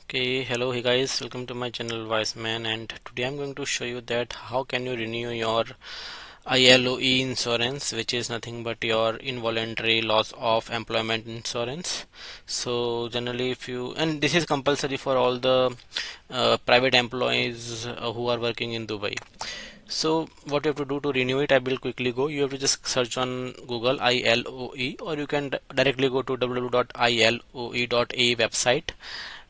Okay, hello, hey guys, welcome to my channel Wiseman, and today I'm going to show you that how can you renew your ILOE insurance, which is nothing but your involuntary loss of employment insurance. So generally, if you, and this is compulsory for all the private employees who are working in Dubai. So what you have to do to renew it, I will quickly go. You have to just search on Google ILOE, or you can directly go to www.iloe.a website.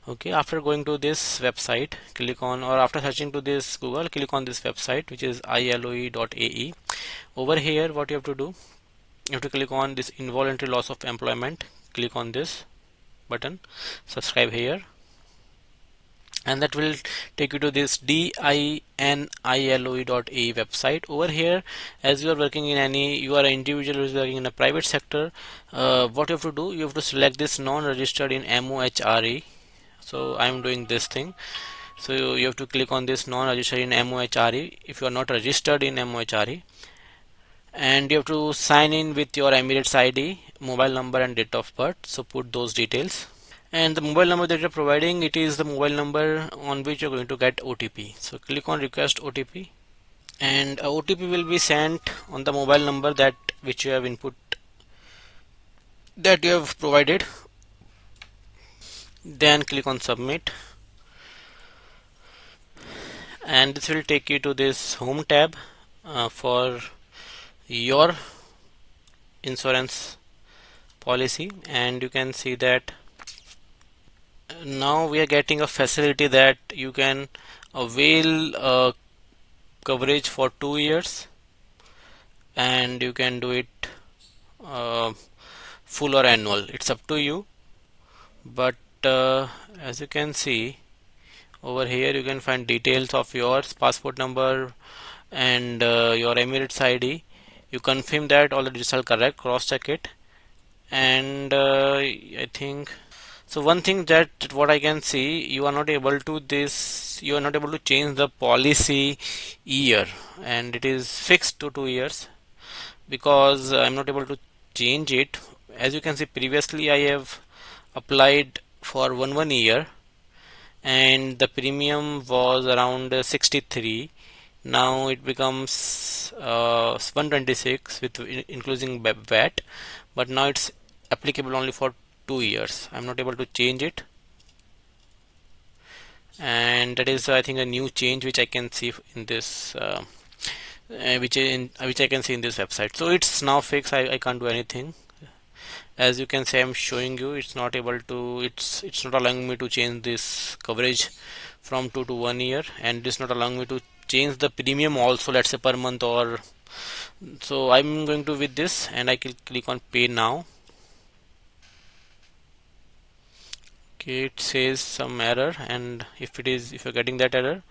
Okay, after going to this website, click on, or after searching to this Google, click on this website, which is iloe.ae. Over here, what you have to do, you have to click on this involuntary loss of employment. Click on this button, subscribe here, and that will take you to this DINILOE.a website. Over here, as you are working in any, you are an individual who is working in a private sector, what you have to do, you have to select this non-registered in MOHRE. So I'm doing this thing. So you have to click on this non-registered in MOHRE if you are not registered in MOHRE, and you have to sign in with your Emirates ID, mobile number and date of birth. So put those details, and the mobile number that you're providing, it is the mobile number on which you're going to get OTP. So click on request OTP, and a OTP will be sent on the mobile number that which you have input, that you have provided. Then click on submit, and this will take you to this home tab for your insurance policy. And you can see that now we are getting a facility that you can avail coverage for 2 years, and you can do it uh, full or annual, it's up to you. But as you can see over here, you can find details of your passport number and your Emirates ID. You confirm that all the details are correct, cross check it, and I think so. One thing that what I can see, you are not able to change the policy year, and it is fixed to 2 years, because I'm not able to change it. As you can see, previously I have applied for one year, and the premium was around 63. Now it becomes 126 with including VAT, but now it's applicable only for 2 years. I'm not able to change it, and that is, I think, a new change which I can see in this which I can see in this website. So it's now fixed. I can't do anything. As you can see, I'm showing you, it's not able to, it's not allowing me to change this coverage from 2 to 1 year, and it's not allowing me to change the premium also, let's say per month. Or so I'm going to with this, and I can click on pay now. Okay, it says some error, and if you're getting that error,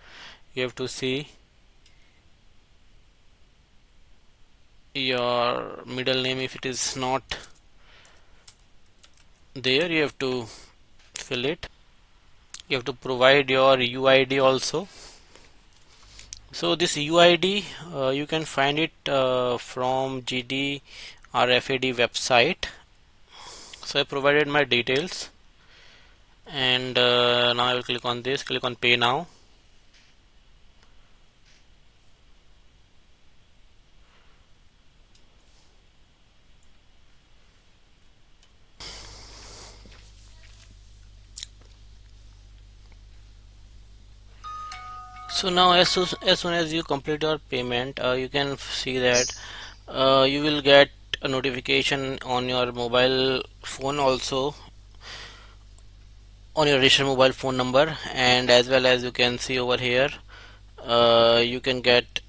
you have to see your middle name. If it is not there, you have to fill it. You have to provide your UID also. So this UID, you can find it from GD RFAD website. So I provided my details, and now I will click on this, click on pay now. So now as soon as you complete your payment, you can see that you will get a notification on your mobile phone also, on your registered mobile phone number, and as well as you can see over here, you can get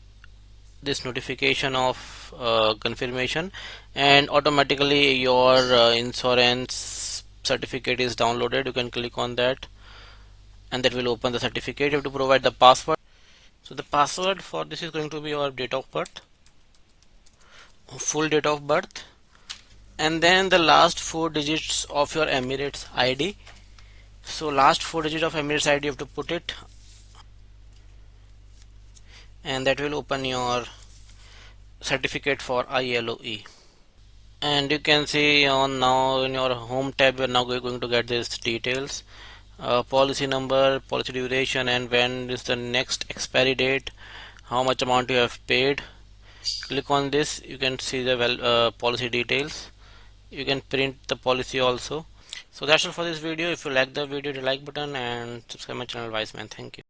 this notification of confirmation, and automatically your insurance certificate is downloaded. You can click on that, and that will open the certificate. You have to provide the password. So the password for this is going to be your date of birth, full date of birth, and then the last 4 digits of your Emirates ID. So last 4 digits of Emirates ID you have to put it, and that will open your certificate for ILOE. And you can see on now in your home tab, you're now going to get these details. policy number, policy duration, and when is the next expiry date, how much amount you have paid. Click on this, you can see the policy details. You can print the policy also. So that's all for this video. If you like the video, hit the like button and subscribe my channel Wiseman. Thank you.